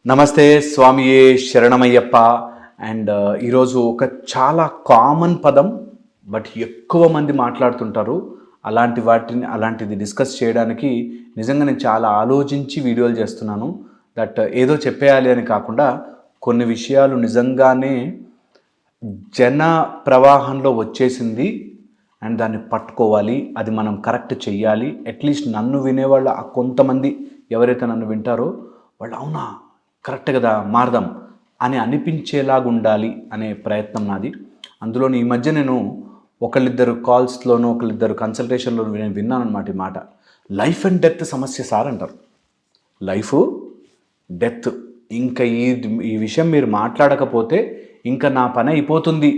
నమస్తే స్వామియే శరణమయ్యప్ప. అండ్ ఈరోజు ఒక చాలా కామన్ పదం, బట్ ఎక్కువ మంది మాట్లాడుతుంటారు. అలాంటిది డిస్కస్ చేయడానికి నిజంగా నేను చాలా ఆలోచించి వీడియోలు చేస్తున్నాను. దట్ ఏదో చెప్పేయాలి అని కాకుండా కొన్ని విషయాలు నిజంగానే జన ప్రవాహంలో వచ్చేసింది అండ్ దాన్ని పట్టుకోవాలి, అది మనం కరెక్ట్ చెయ్యాలి. అట్లీస్ట్ నన్ను వినేవాళ్ళు ఆ కొంతమంది ఎవరైతే నన్ను వింటారో వాళ్ళు అవునా కరెక్ట్ కదా మారదాం అని అనిపించేలాగా ఉండాలి అనే ప్రయత్నం నాది. అందులో ఈ మధ్య నేను ఒకళ్ళిద్దరు కాల్స్లోనూ ఒకళ్ళిద్దరు కన్సల్టేషన్లోనూ నేను విన్నాను అనమాట ఈ మాట. లైఫ్ అండ్ డెత్ సమస్య సార్ అంటారు. లైఫ్ డెత్, ఇంకా ఈ విషయం మీరు మాట్లాడకపోతే ఇంకా నా పని అయిపోతుంది,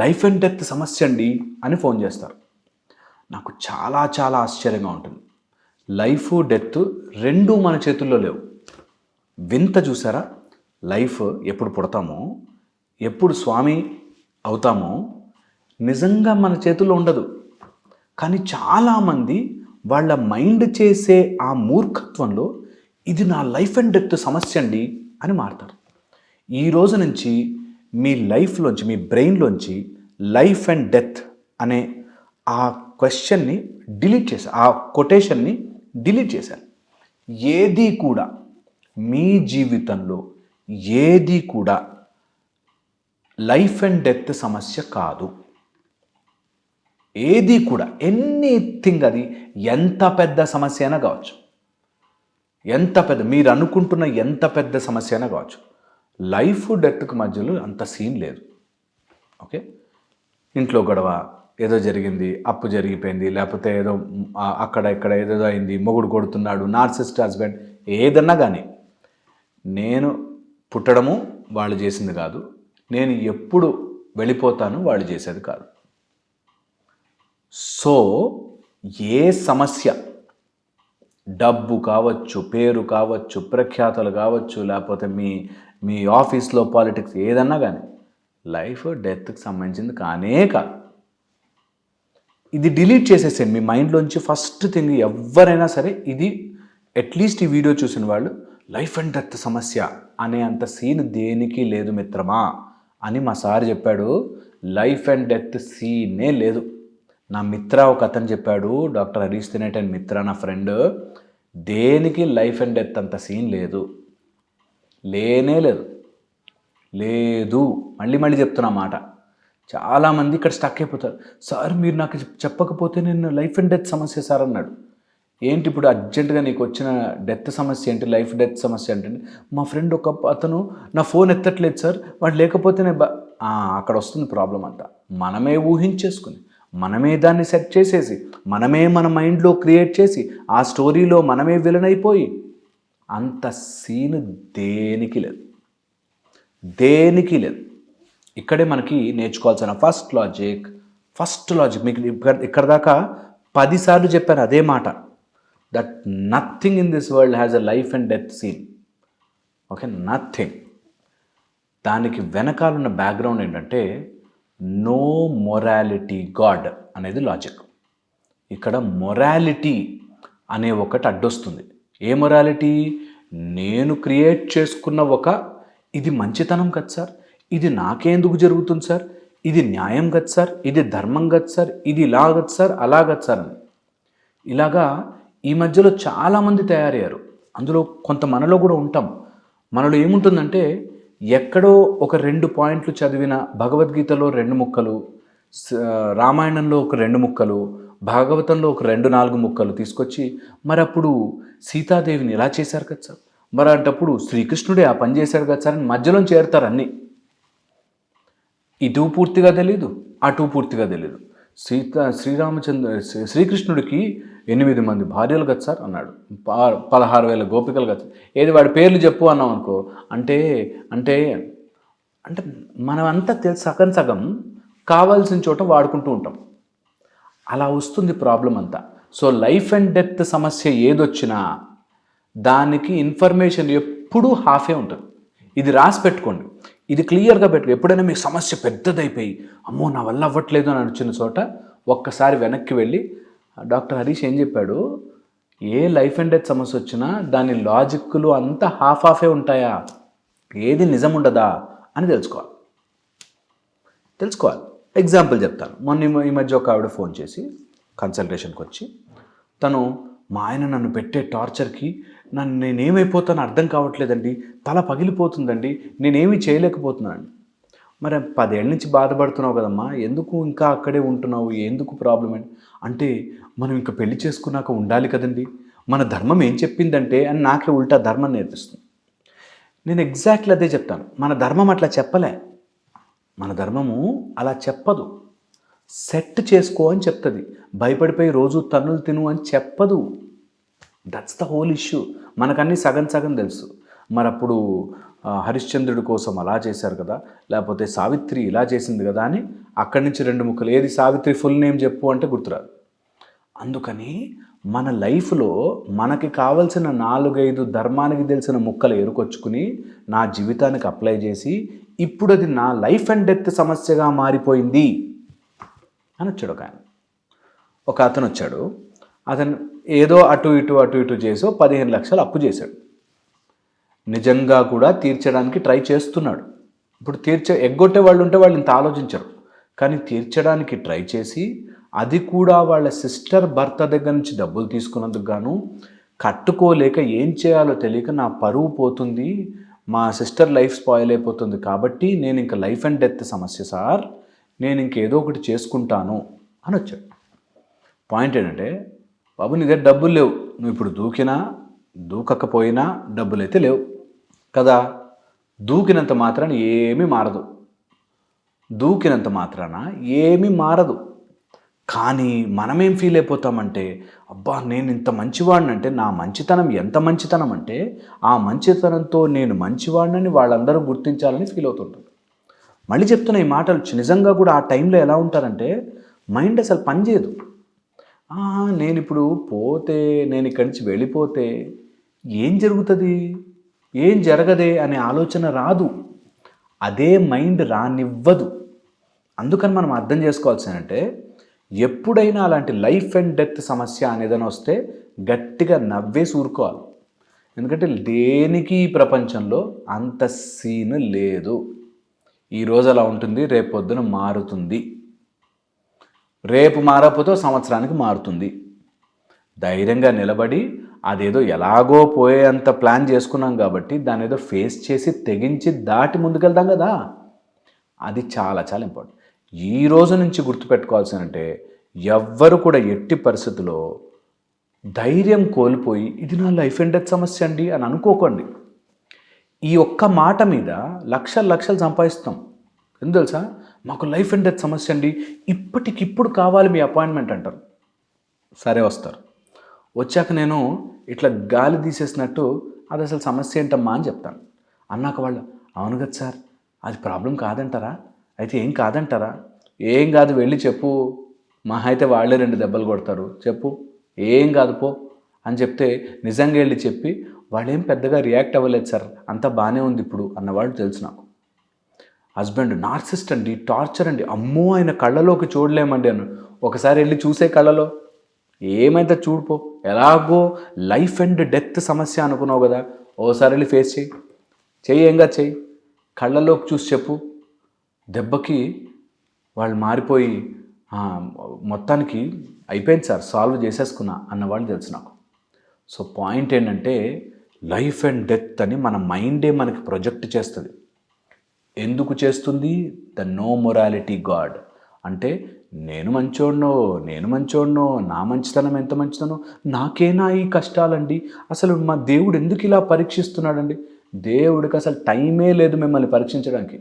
లైఫ్ అండ్ డెత్ సమస్య అండి అని ఫోన్ చేస్తారు. నాకు చాలా చాలా ఆశ్చర్యంగా ఉంటుంది. లైఫ్ డెత్ రెండూ మన చేతుల్లో లేవు. వింత చూసారా? లైఫ్ ఎప్పుడు పుడతామో, ఎప్పుడు స్వామి అవుతామో నిజంగా మన చేతుల్లో ఉండదు. కానీ చాలామంది వాళ్ళ మైండ్ చేసే ఆ మూర్ఖత్వంలో ఇది నా లైఫ్ అండ్ డెత్ సమస్య అండి అని మారుతారు. ఈ రోజు నుంచి మీ లైఫ్లోంచి, మీ బ్రెయిన్లోంచి లైఫ్ అండ్ డెత్ అనే ఆ క్వశ్చన్ని డిలీట్ చేశాను, ఆ కొటేషన్ని డిలీట్ చేశాను. ఏది కూడా మీ జీవితంలో ఏది కూడా లైఫ్ అండ్ డెత్ సమస్య కాదు. ఏది కూడా, ఎనీథింగ్, అది ఎంత పెద్ద సమస్య అయినా కావచ్చు, మీరు అనుకుంటున్న ఎంత పెద్ద సమస్య అయినా కావచ్చు, లైఫ్ డెత్కి మధ్యలో అంత సీన్ లేదు. ఓకే, ఇంట్లో గొడవ, ఏదో జరిగింది, అప్పు జరిగిపోయింది, లేకపోతే ఏదో అక్కడ ఇక్కడ ఏదో అయింది, మొగుడు కొడుతున్నాడు, నార్సిస్ట్ హస్బెండ్, ఏదన్నా కానీ నేను పుట్టడము వాళ్ళు చేసింది కాదు, నేను ఎప్పుడు వెళ్ళిపోతాను వాళ్ళు చేసేది కాదు. సో ఏ సమస్య, డబ్బు కావచ్చు, పేరు కావచ్చు, ప్రఖ్యాతలు కావచ్చు, లేకపోతే మీ ఆఫీస్లో పాలిటిక్స్, ఏదన్నా కానీ లైఫ్ డెత్కి సంబంధించింది కానే కాదు. ఇది డిలీట్ చేసేసేయండి మీ మైండ్లోంచి. ఫస్ట్ థింగ్, ఎవరైనా సరే ఇది అట్లీస్ట్ ఈ వీడియో చూసిన వాళ్ళు లైఫ్ అండ్ డెత్ సమస్య అనే అంత సీన్ దేనికి లేదు మిత్రమా అని మా సార్ చెప్పాడు. లైఫ్ అండ్ డెత్ సీనే లేదు. నా మిత్ర ఒక అతను చెప్పాడు, డాక్టర్ హరీష్ తినేట్ అండ్ మిత్ర నా ఫ్రెండ్, దేనికి లైఫ్ అండ్ డెత్ అంత సీన్ లేదు, లేనే లేదు. లేదు, మళ్ళీ చెప్తున్నా మాట. చాలామంది ఇక్కడ స్టక్ అయిపోతారు. సార్ మీరు నాకు చెప్పకపోతే నేను లైఫ్ అండ్ డెత్ సమస్య సార్ అన్నాడు. ఏంటి ఇప్పుడు అర్జెంటుగా నీకు వచ్చిన డెత్ సమస్య ఏంటి, లైఫ్ డెత్ సమస్య అంటే, మా ఫ్రెండ్ ఒక అతను నా ఫోన్ ఎత్తట్లేదు సార్, వాడు లేకపోతేనే అక్కడ వస్తుంది ప్రాబ్లం అంతా. మనమే ఊహించేసుకుని, మనమే దాన్ని సెట్ చేసేసి, మనమే మన మైండ్లో క్రియేట్ చేసి, ఆ స్టోరీలో మనమే విలన్ అయిపోయి, అంత సీన్ దేనికి లేదు, దేనికి లేదు. ఇక్కడే మనకి నేర్చుకోవాల్సిన ఫస్ట్ లాజిక్ మీకు ఇక్కడ దాకా 10 సార్లు చెప్పాను అదే మాట. That nothing in this world has a life and death scene. Okay, nothing. దానికి వెనకాలన్న బ్యాక్గ్రౌండ్ ఏంటంటే నో మొరాలిటీ గాడ్ అనేది లాజిక్. ఇక్కడ మొరాలిటీ అనే ఒకటి అడ్డొస్తుంది. ఏ మొరాలిటీ? నేను క్రియేట్ చేసుకున్న ఇది మంచితనం కదా సార్, ఇది నాకెందుకు జరుగుతుంది సార్, ఇది న్యాయం కదా సార్, ఇది ధర్మం కదా సార్, ఇది ఇలా కదా సార్, అలా కదా సార్ అని. ఇలాగా ఈ మధ్యలో చాలామంది తయారయ్యారు. అందులో కొంత మనలో కూడా ఉంటాం. మనలో ఏముంటుందంటే ఎక్కడో ఒక 2 పాయింట్లు చదివిన, భగవద్గీతలో 2 ముక్కలు, రామాయణంలో ఒక 2 ముక్కలు, భాగవతంలో ఒక 2-4 ముక్కలు తీసుకొచ్చి మరి అప్పుడు సీతాదేవిని ఇలా చేశారు కదా సార్, మరి అంటప్పుడు శ్రీకృష్ణుడే ఆ పని చేశారు కదా సార్ అని మధ్యలో చేరుతారు అన్నీ. ఇటు పూర్తిగా తెలీదు, అటు పూర్తిగా తెలీదు. శ్రీకృష్ణుడికి 8 మంది భార్యలు కదా సార్ అన్నాడు, 16,000 గోపికలు కదా, ఏది వాడి పేర్లు చెప్పు అన్నాం అనుకో, అంటే అంటే అంటే మనమంతా సగం కావాల్సిన చోట వాడుకుంటూ ఉంటాం. అలా వస్తుంది ప్రాబ్లం అంతా. సో లైఫ్ అండ్ డెత్ సమస్య ఏదొచ్చినా దానికి ఇన్ఫర్మేషన్ ఎప్పుడూ హాఫే ఉంటుంది. ఇది రాసి పెట్టుకోండి, ఇది క్లియర్గా పెట్టుకో. ఎప్పుడైనా మీకు సమస్య పెద్దదైపోయి అమ్మో నా వల్ల అవ్వట్లేదు అని వచ్చిన చోట ఒక్కసారి వెనక్కి వెళ్ళి డాక్టర్ హరీష్ ఏం చెప్పాడు, ఏ లైఫ్ అండ్ డెత్ సమస్య వచ్చినా దాని లాజిక్లు అంతా హాఫే ఉంటాయా ఏది నిజం ఉండదా అని తెలుసుకోవాలి. ఎగ్జాంపుల్ చెప్తాను. ఈ మధ్య ఒక ఆవిడ ఫోన్ చేసి కన్సల్టేషన్కి వచ్చి, తను మా ఆయన నన్ను పెట్టే టార్చర్కి నేనేమైపోతానో అర్థం కావట్లేదండి, తల పగిలిపోతుందండి, నేనేమీ చేయలేకపోతున్నానండి. మరి 10 ఏళ్ళ నుంచి బాధపడుతున్నావు కదమ్మా, ఎందుకు ఇంకా అక్కడే ఉంటున్నావు, ఎందుకు ప్రాబ్లం అంటే మనం ఇంకా పెళ్లి చేసుకున్నాక ఉండాలి కదండి, మన ధర్మం ఏం చెప్పిందంటే అని నాకే ఉల్టా ధర్మం నేర్పిస్తుంది. నేను ఎగ్జాక్ట్లీ అదే చెప్తాను. మన ధర్మం అట్లా చెప్పలే, మన ధర్మము అలా చెప్పదు. సెట్ చేసుకో అని చెప్తుంది, భయపడిపోయి రోజు తన్నులు తిను అని చెప్పదు. That's the whole issue. మనకన్నీ సగం తెలుసు. మరి అప్పుడు హరిశ్చంద్రుడి కోసం అలా చేశారు కదా, లేకపోతే సావిత్రి ఇలా చేసింది కదా అని అక్కడి నుంచి 2 ముక్కలు, ఏది సావిత్రి ఫుల్ నేమ్ చెప్పు అంటే గుర్తురాదు. అందుకని మన లైఫ్లో మనకి కావలసిన 4-5 ధర్మానికి తెలిసిన ముక్కలు ఎరుకొచ్చుకుని నా జీవితానికి అప్లై చేసి ఇప్పుడు అది నా లైఫ్ అండ్ డెత్ సమస్యగా మారిపోయింది అని వచ్చాడు ఒక అతను వచ్చాడు. అతను ఏదో అటు ఇటు చేసో 15 లక్షలు అప్పు చేశాడు. నిజంగా కూడా తీర్చడానికి ట్రై చేస్తున్నాడు. ఇప్పుడు ఎగ్గొట్టే వాళ్ళు ఉంటే వాళ్ళు ఇంత ఆలోచించరు, కానీ తీర్చడానికి ట్రై చేసి అది కూడా వాళ్ళ సిస్టర్ భర్త దగ్గర నుంచి డబ్బులు తీసుకున్నందుకు గాను కట్టుకోలేక ఏం చేయాలో తెలియక నా పరువు పోతుంది, మా సిస్టర్ లైఫ్ స్పాయిల్ అయిపోతుంది, కాబట్టి నేను ఇంకా లైఫ్ అండ్ డెత్ సమస్య సార్, నేను ఇంకేదో ఒకటి చేసుకుంటాను అని వచ్చాడు. పాయింట్ ఏంటంటే, బాబు నీ దగ్గర డబ్బులు లేవు, నువ్వు ఇప్పుడు దూకకపోయినా డబ్బులు అయితే లేవు కదా, దూకినంత మాత్రాన ఏమీ మారదు. కానీ మనమేం ఫీల్ అయిపోతామంటే, అబ్బా నేను ఇంత మంచివాడినంటే, నా మంచితనం ఎంత మంచితనం అంటే ఆ మంచితనంతో నేను మంచివాడినని వాళ్ళందరూ గుర్తించాలని ఫీల్ అవుతుంటారు. మళ్ళీ చెప్తున్న ఈ మాటలు నిజంగా కూడా ఆ టైంలో ఎలా ఉంటారంటే మైండ్ అసలు పనిచేయదు. నేను ఇప్పుడు పోతే, నేను ఇక్కడి నుంచి వెళ్ళిపోతే ఏం జరుగుతుంది, ఏం జరగదే అనే ఆలోచన రాదు, అదే మైండ్ రానివ్వదు. అందుకని మనం అర్థం చేసుకోవాల్సిందంటే, ఎప్పుడైనా అలాంటి లైఫ్ అండ్ డెత్ సమస్య అనేదని వస్తే గట్టిగా నవ్వేసి ఊరుకోవాలి. ఎందుకంటే దేనికి ఈ ప్రపంచంలో అంత సీన్ లేదు. ఈరోజు అలా ఉంటుంది, రేపు పొద్దున మారుతుంది, రేపు మారకపోతే సంవత్సరానికి మారుతుంది. ధైర్యంగా నిలబడి అదేదో ఎలాగో పోయేంత ప్లాన్ చేసుకున్నాం కాబట్టి దాని ఏదో ఫేస్ చేసి తెగించి దాటి ముందుకెళ్తాం కదా, అది చాలా చాలా ఇంపార్టెంట్. ఈ రోజు నుంచి గుర్తుపెట్టుకోవాల్సిందంటే, ఎవ్వరు కూడా ఎట్టి పరిస్థితుల్లో ధైర్యం కోల్పోయి ఇది నా లైఫ్ అండ్ డెత్ సమస్య అండి అని అనుకోకండి. ఈ ఒక్క మాట మీద లక్షలు సంపాదిస్తాం. ఎందుకు తెలుసా, మాకు లైఫ్ అండ్ డెత్ సమస్య అండి, ఇప్పటికిప్పుడు కావాలి మీ అపాయింట్మెంట్ అంటారు. సరే వస్తారు, వచ్చాక నేను ఇట్లా గాలి తీసేసినట్టు అది అసలు సమస్య ఏంటమ్మా అని చెప్తాను. అన్నాక వాళ్ళు అవును కదా సార్, అది ప్రాబ్లం కాదంటారా, అయితే ఏం కాదంటారా, ఏం కాదు వెళ్ళి చెప్పు, మహా అయితే వాళ్ళే 2 దెబ్బలు కొడతారు, చెప్పు ఏం కాదు పో అని చెప్తే నిజంగా వెళ్ళి చెప్పి వాళ్ళేం పెద్దగా రియాక్ట్ అవ్వలేదు సార్, అంతా బాగానే ఉంది ఇప్పుడు అన్నవాళ్ళు తెలుసు నాకు. హస్బెండ్ నార్సిస్ట్ అండి, టార్చర్ అండి, అమ్మో ఆయన కళ్ళలోకి చూడలేమండి అను. ఒకసారి వెళ్ళి చూసే కళ్ళలో ఏమైతే చూడిపో, ఎలాగో లైఫ్ అండ్ డెత్ సమస్య అనుకున్నావు కదా, ఓసారి వెళ్ళి ఫేస్ చెయ్యి ఏంగా చెయ్యి, కళ్ళలోకి చూసి చెప్పు. దెబ్బకి వాళ్ళు మారిపోయి మొత్తానికి అయిపోయింది సార్, సాల్వ్ చేసేసుకున్నా అన్నవాళ్ళు తెలుసు నాకు. సో పాయింట్ ఏంటంటే, లైఫ్ అండ్ డెత్ అని మన మైండే మనకి ప్రొజెక్ట్ చేస్తుంది. ఎందుకు చేస్తుంది? The no morality god. అంటే నేను మంచోడ్నో, నా మంచితనం ఎంత మంచితనో, నాకేనా ఈ కష్టాలండి, అసలు మా దేవుడు ఎందుకు ఇలా పరీక్షిస్తున్నాడండి? దేవుడికి అసలు టైమే లేదు మిమ్మల్ని పరీక్షించడానికి.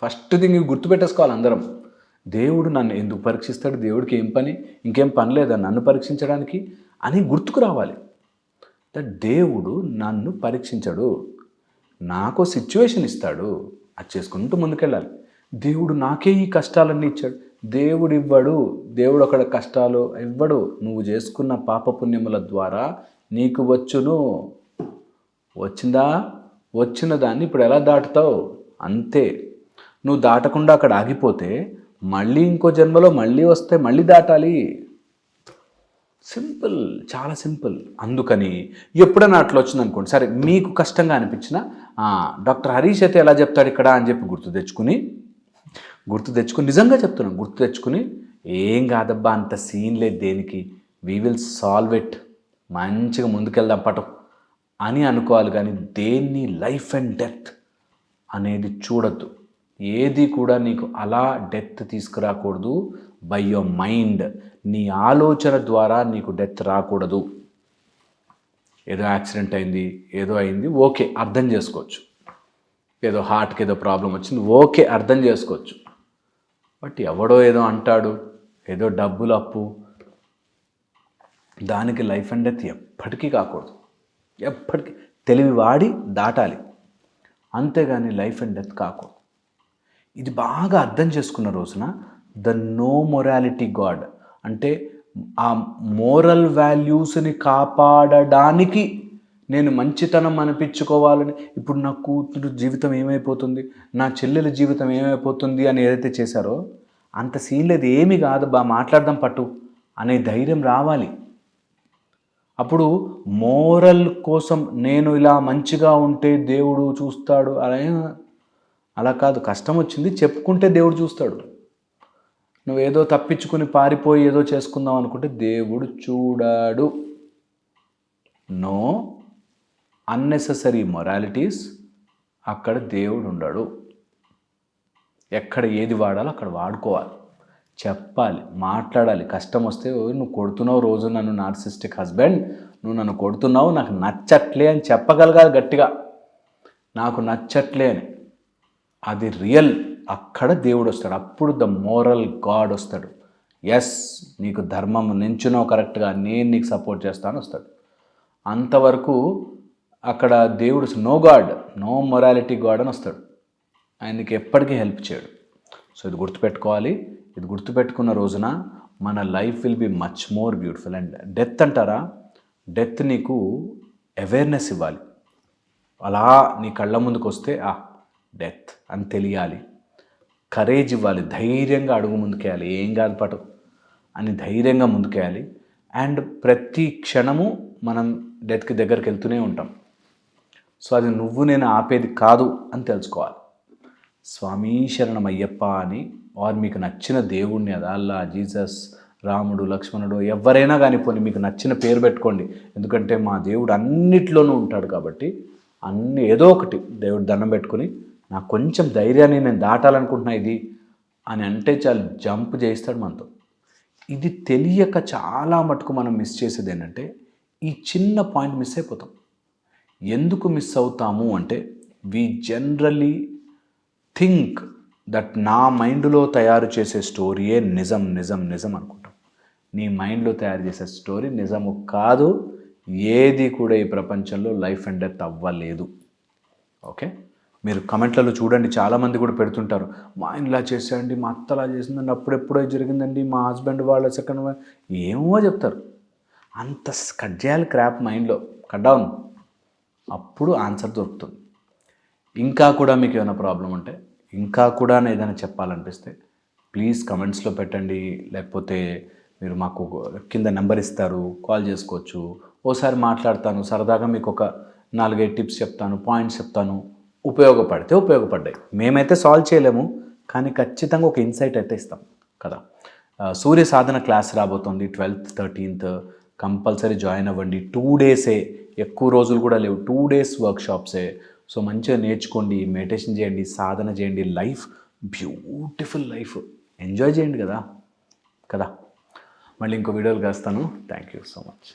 ఫస్ట్ థింగ్ ఇవి గుర్తుపెట్టేసుకోవాలి అందరం. దేవుడు నన్ను ఎందుకు పరీక్షిస్తాడు, దేవుడికి ఏం పని, ఇంకేం పని లేదా నన్ను పరీక్షించడానికి అని గుర్తుకు రావాలి. దట్ దేవుడు నన్ను పరీక్షించడు, నాకు సిచ్యువేషన్ ఇస్తాడు, అది చేసుకుంటూ ముందుకెళ్ళాలి. దేవుడు నాకే ఈ కష్టాలన్నీ ఇచ్చాడు, దేవుడు ఇవ్వడు, దేవుడు అక్కడ కష్టాలు ఇవ్వడు. నువ్వు చేసుకున్న పాపపుణ్యముల ద్వారా నీకు వచ్చును. వచ్చిన దాన్ని ఇప్పుడు ఎలా దాటుతావు అంతే. నువ్వు దాటకుండా అక్కడ ఆగిపోతే మళ్ళీ ఇంకో జన్మలో మళ్ళీ వస్తే మళ్ళీ దాటాలి. సింపుల్, చాలా సింపుల్. అందుకని ఎప్పుడైనా అట్లా వచ్చిందనుకోండి, సరే మీకు కష్టంగా అనిపించిన డాక్టర్ హరీష్ అయితే ఎలా చెప్తాడు ఇక్కడ అని చెప్పి గుర్తు తెచ్చుకుని నిజంగా చెప్తున్నాను, గుర్తు తెచ్చుకుని ఏం కాదబ్బా అంత సీన్ లేదు దేనికి, వీ విల్ సాల్వ్ ఇట్, మంచిగా ముందుకెళ్దాం పటం అని అనుకోవాలి. కానీ దేన్ని లైఫ్ అండ్ డెత్ అనేది చూడద్దు. ఏది కూడా నీకు అలా డెత్ తీసుకురాకూడదు. బై యువర్ మైండ్, నీ ఆలోచన ద్వారా నీకు డెత్ రాకూడదు. ఏదో యాక్సిడెంట్ అయింది, ఏదో అయింది, ఓకే అర్థం చేసుకోవచ్చు. ఏదో హార్ట్కి ఏదో ప్రాబ్లం వచ్చింది, ఓకే అర్థం చేసుకోవచ్చు. బట్ ఎవడో ఏదో అంటాడు, ఏదో డబ్బులు అప్పు, దానికి లైఫ్ అండ్ డెత్ ఎప్పటికీ కాకూడదు. ఎప్పటికీ తెలివి వాడి దాటాలి, అంతేగాని లైఫ్ అండ్ డెత్ కాకూడదు. ఇది బాగా అర్థం చేసుకున్న రోజున ద నో మొరాలిటీ గాడ్, అంటే ఆ మోరల్ వాల్యూస్ని కాపాడడానికి నేను మంచితనం అనిపించుకోవాలని, ఇప్పుడు నా కూతురు జీవితం ఏమైపోతుంది, నా చెల్లెల జీవితం ఏమైపోతుంది అని ఏదైతే చేశారో అంత సీన్ లేదు, ఏమీ కాదు బా మాట్లాడదాం పట్టు అనే ధైర్యం రావాలి. అప్పుడు మోరల్ కోసం నేను ఇలా మంచిగా ఉంటే దేవుడు చూస్తాడు అలా కాదు. కష్టం వచ్చింది చెప్పుకుంటే దేవుడు చూస్తాడు. నువ్వేదో తప్పించుకుని పారిపోయి ఏదో చేసుకుందాం అనుకుంటే దేవుడు చూడాడు. నో అన్నెసెసరీ మొరాలిటీస్, అక్కడ దేవుడు ఉండడు. ఎక్కడ ఏది వాడాలో అక్కడ వాడుకోవాలి, చెప్పాలి, మాట్లాడాలి. కష్టం వస్తే నువ్వు కొడుతున్నావు రోజు నన్ను, నార్సిస్టిక్ హస్బెండ్ నువ్వు నన్ను కొడుతున్నావు, నాకు నచ్చట్లే అని చెప్పగలగాలి గట్టిగా, నాకు నచ్చట్లే అని. అది రియల్, అక్కడ దేవుడు వస్తాడు. అప్పుడు ద మోరల్ గాడ్ వస్తాడు. ఎస్ నీకు ధర్మం నించున్నావు కరెక్ట్గా, నేను నీకు సపోర్ట్ చేస్తాను వస్తాడు. అంతవరకు అక్కడ దేవుడు no god, no morality god అని వస్తాడు. ఆయనకి ఎప్పటికీ హెల్ప్ చేయడు. సో ఇది గుర్తుపెట్టుకోవాలి. ఇది గుర్తుపెట్టుకున్న రోజున మన life will be much more beautiful. And death అంటారా, డెత్ నీకు అవేర్నెస్ ఇవ్వాలి. అలా నీ కళ్ళ ముందుకు వస్తే డెత్ అని తెలియాలి. కరేజ్ ఇవ్వాలి, ధైర్యంగా అడుగు ముందుకేయాలి, ఏం కాదు పటు అని ధైర్యంగా ముందుకేయాలి. అండ్ ప్రతి క్షణము మనం డెత్కి దగ్గరికి వెళ్తూనే ఉంటాం. సో అది నువ్వు నేను ఆపేది కాదు అని తెలుసుకోవాలి. స్వామీ శరణం అయ్యప్ప అని, ఆర్ మీకు నచ్చిన దేవుణ్ణి, అది అల్లా, జీసస్, రాముడు, లక్ష్మణుడు, ఎవరైనా కానీ పోనీ మీకు నచ్చిన పేరు పెట్టుకోండి. ఎందుకంటే మా దేవుడు అన్నిట్లోనూ ఉంటాడు కాబట్టి ఏదో ఒకటి దేవుడు దండం పెట్టుకుని నాకు కొంచెం ధైర్యాన్ని నేను దాటాలనుకుంటున్నా ఇది అని అంటే చాలు, జంప్ చేయిస్తాడు మనతో. ఇది తెలియక చాలా మటుకు మనం మిస్ చేసేది ఏంటంటే ఈ చిన్న పాయింట్ మిస్ అయిపోతాం. ఎందుకు మిస్ అవుతాము అంటే వి జనరలీ థింక్ దట్ నా మైండ్లో తయారు చేసే స్టోరీయే నిజం నిజం నిజం అనుకుంటాం. నీ మైండ్లో తయారు చేసే స్టోరీ నిజము కాదు. ఏది కూడా ఈ ప్రపంచంలో లైఫ్ అండ్ డెత్ అవ్వలేదు. ఓకే, మీరు కమెంట్లలో చూడండి, చాలామంది కూడా పెడుతుంటారు, మా ఆయన ఇలా చేశాడండి, మా అత్త అలా చేసిందండి, అప్పుడెప్పుడో జరిగిందండి, మా హస్బెండ్ వాళ్ళ సెకండ్ ఏమో చెప్తారు. అంత కట్ చేయాలి క్రాప్ మైండ్లో, కట్ డౌన్, అప్పుడు ఆన్సర్ దొరుకుతుంది. ఇంకా కూడా మీకు ఏమైనా ప్రాబ్లం ఉంటే, ఇంకా కూడా ఏదైనా చెప్పాలనిపిస్తే ప్లీజ్ కమెంట్స్లో పెట్టండి. లేకపోతే మీరు మాకు కింద నెంబర్ ఇస్తారు, కాల్ చేసుకోవచ్చు. ఓసారి మాట్లాడతాను, సరదాగా మీకు ఒక 4-5 టిప్స్ చెప్తాను, పాయింట్స్ చెప్తాను. ఉపయోగపడ్డాయి. మేమైతే సాల్వ్ చేయలేము, కానీ ఖచ్చితంగా ఒక ఇన్సైట్ అయితే ఇస్తాం కదా. సూర్య సాధన క్లాస్ రాబోతోంది 12th 13th, కంపల్సరీ జాయిన్ అవ్వండి. 2 డేసే, ఎక్కువ రోజులు కూడా లేవు, 2 డేస్ వర్క్షాప్సే. సో మంచిగా నేర్చుకోండి, మెడిటేషన్ చేయండి, సాధన చేయండి. లైఫ్ బ్యూటిఫుల్ లైఫ్ ఎంజాయ్ చేయండి కదా. మళ్ళీ ఇంకో వీడియోలు కలుస్తాను. Thank you so much.